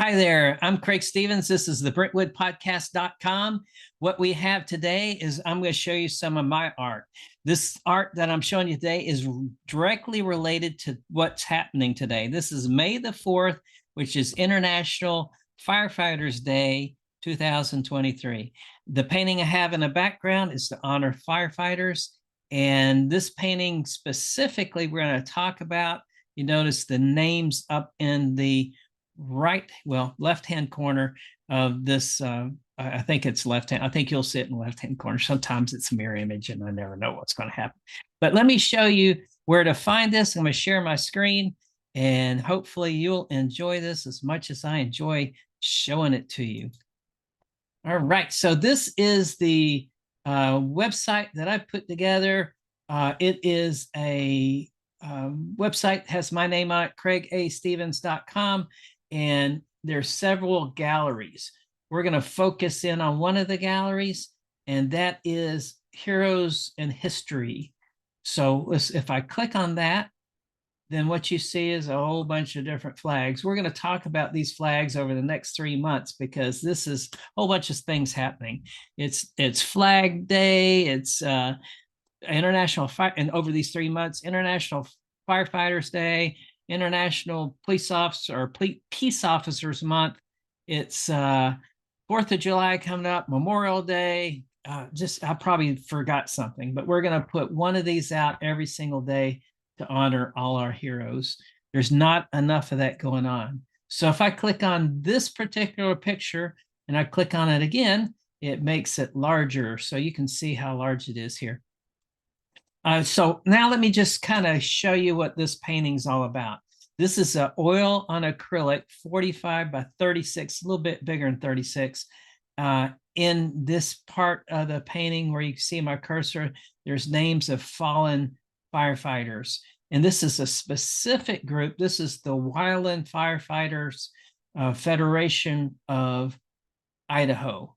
Hi there, I'm Craig Stevens. This is the Brentwood What we have today is I'm going to show you some of my art. This art that I'm showing you today is directly related to what's happening today. This is May the 4th, which is International Firefighters Day 2023. The painting I have in the background is to honor firefighters. And this painting specifically, we're going to talk about, you notice the names up in the left-hand corner of this. I think it's left-hand. I think you'll see it in the left-hand corner. Sometimes it's a mirror image and I never know what's going to happen. But let me show you where to find this. I'm going to share my screen and hopefully you'll enjoy this as much as I enjoy showing it to you. All right, so this is the website that I put together. It is a website, has my name on it, craigastevens.com. And there's several galleries. We're going to focus in on one of the galleries, and that is Heroes in History. So if I click on that, then what you see is a whole bunch of different flags. We're going to talk about these flags over the next 3 months because this is a whole bunch of things happening. It's Flag Day, it's International Fire, and over these 3 months, International Firefighters Day, International Police Officer or Peace Officers Month. It's 4th of July coming up, Memorial Day. I probably forgot something, but we're going to put one of these out every single day to honor all our heroes. There's not enough of that going on. So if I click on this particular picture and I click on it again, it makes it larger. So you can see how large it is here. So now let me just kind of show you what this painting's all about. This is an oil on acrylic, 45 by 36, a little bit bigger than 36. In this part of the painting where you see my cursor, there's names of fallen firefighters. And this is a specific group. This is the Wildland Firefighters Federation of Idaho.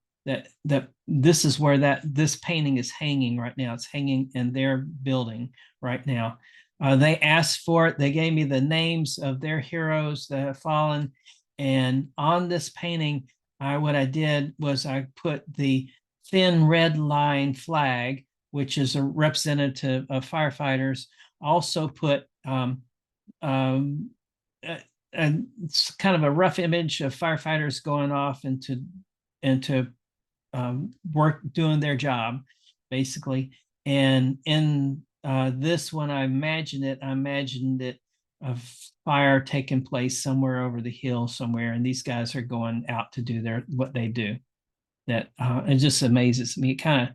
This is where this painting is hanging right now. It's hanging in their building right now. They asked for it. They gave me the names of their heroes that have fallen. And on this painting, what I did was I put the thin red line flag, which is a representative of firefighters. Also put it's kind of a rough image of firefighters going off into work, doing their job, basically. And in this, when I imagined it a fire taking place somewhere over the hill somewhere, and these guys are going out to do what they do. That it just amazes me. It kind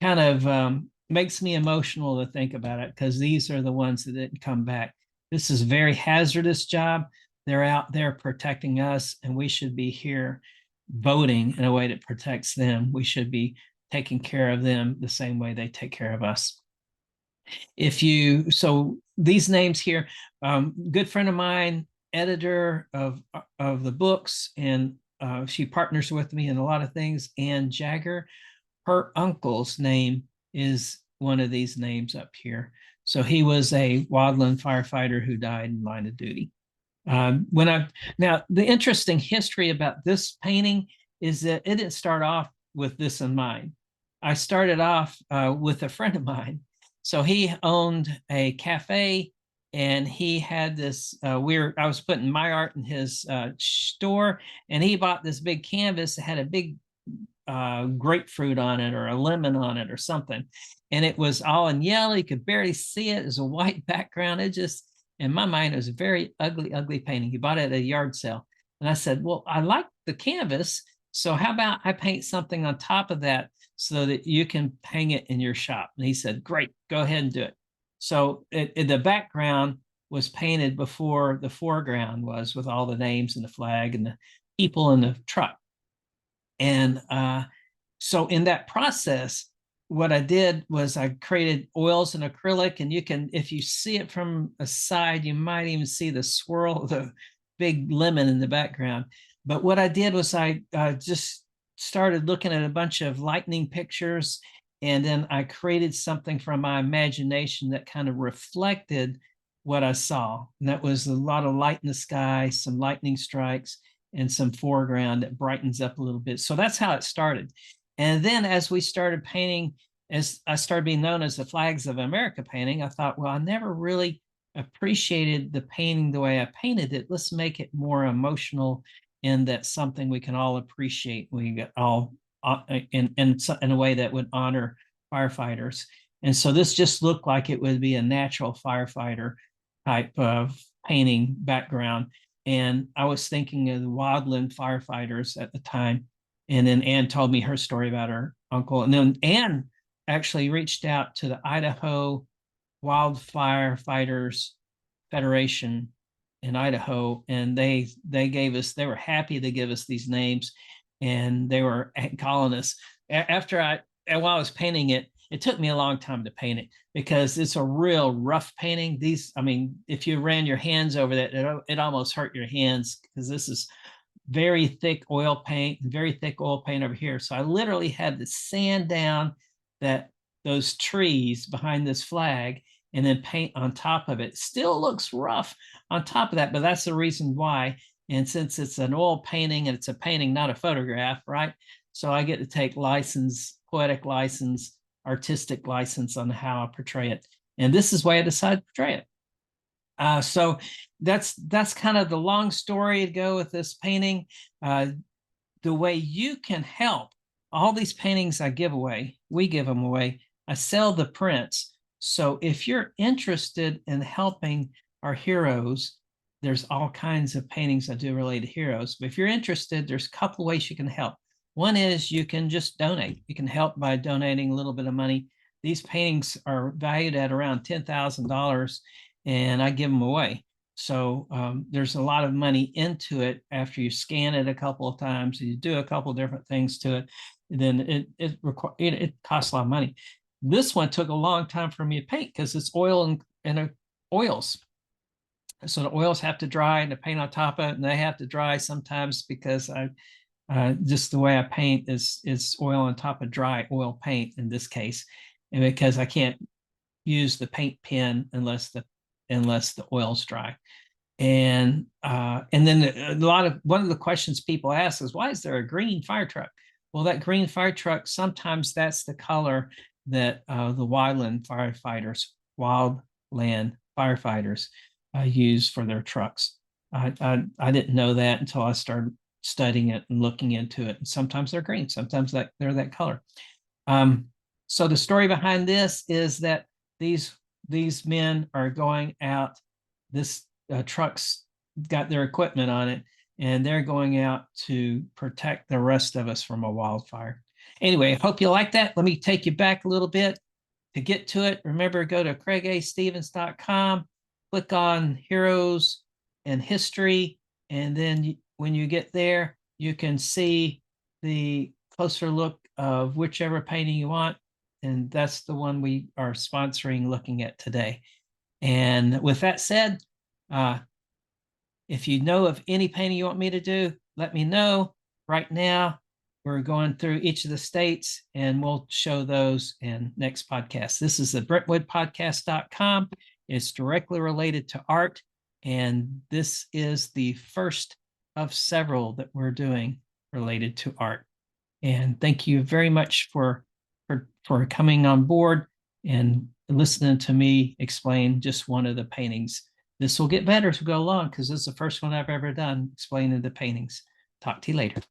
of makes me emotional to think about it, because these are the ones that didn't come back. This is a very hazardous job. They're out there protecting us, and we should be here voting in a way that protects them. We should be taking care of them the same way they take care of us. So these names here, good friend of mine, editor of the books, and she partners with me in a lot of things. And Jagger, her uncle's name is one of these names up here. So he was a wildland firefighter who died in line of duty. Now, the interesting history about this painting is that it didn't start off with this in mind. I started off with a friend of mine. So he owned a cafe, and he had this I was putting my art in his store, and he bought this big canvas that had a big grapefruit on it or a lemon on it or something. And it was all in yellow. You could barely see it. It was a white background. It just, in my mind, it was a very ugly, ugly painting. He bought it at a yard sale. And I said, well, I like the canvas. So how about I paint something on top of that so that you can hang it in your shop? And he said, great, go ahead and do it. So the background was painted before the foreground was, with all the names and the flag and the people in the truck. And so in that process, what I did was I created oils and acrylic, and you can, if you see it from a side, you might even see the swirl of the big lemon in the background. But what I did was I just started looking at a bunch of lightning pictures, and then I created something from my imagination that kind of reflected what I saw. And that was a lot of light in the sky, some lightning strikes. and some foreground that brightens up a little bit. So that's how it started. And then as we started painting, as I started being known as the Flags of America painting, I thought, well, I never really appreciated the painting the way I painted it. Let's make it more emotional, and that's something we can all appreciate. We get all in a way that would honor firefighters. And so this just looked like it would be a natural firefighter type of painting background. And I was thinking of the Wildland Firefighters at the time. And then Ann told me her story about her uncle. And then Ann actually reached out to the Idaho Wildfire Fighters Federation in Idaho, and they gave us, they were happy to give us these names, and they were calling us after while I was painting it. It took me a long time to paint it because it's a real rough painting. These, I mean, if you ran your hands over that, it almost hurt your hands because this is very thick oil paint, very thick oil paint over here. So I literally had to sand down those trees behind this flag and then paint on top of it. Still looks rough on top of that, but that's the reason why. And since it's an oil painting and it's a painting, not a photograph, right? So I get to take license, poetic license, artistic license on how I portray it. And this is why I decided to portray it. So that's kind of the long story to go with this painting. The way you can help, all these paintings I give away, we give them away. I sell the prints. So if you're interested in helping our heroes, there's all kinds of paintings I do related to heroes. But if you're interested, there's a couple ways you can help. One is you can just donate. You can help by donating a little bit of money. These paintings are valued at around $10,000, and I give them away. So there's a lot of money into it after you scan it a couple of times, you do a couple of different things to it, then it costs a lot of money. This one took a long time for me to paint because it's oil and oils. So the oils have to dry and the paint on top of it, and they have to dry sometimes because just the way I paint is oil on top of dry oil paint in this case, and because I can't use the paint pen unless the oil's dry. And then one of the questions people ask is, why is there a green fire truck? Well, that green fire truck, sometimes that's the color that the Wildland Firefighters use for their trucks. I didn't know that until I started studying it and looking into it. And sometimes they're green, sometimes they're that color. So the story behind this is that these men are going out. This truck's got their equipment on it, and they're going out to protect the rest of us from a wildfire. Anyway, I hope you like that. Let me take you back a little bit. To get to it, remember, go to craigastevens.com, click on Heroes and History, and then when you get there, you can see the closer look of whichever painting you want, and that's the one we are sponsoring looking at today. And with that said, if you know of any painting you want me to do, let me know. Right now, we're going through each of the states, and we'll show those in next podcast. This is the BrentwoodPodcast.com. It's directly related to art, and this is the first of several that we're doing related to art. And thank you very much for coming on board and listening to me explain just one of the paintings. This will get better as we go along because this is the first one I've ever done explaining the paintings. Talk to you later.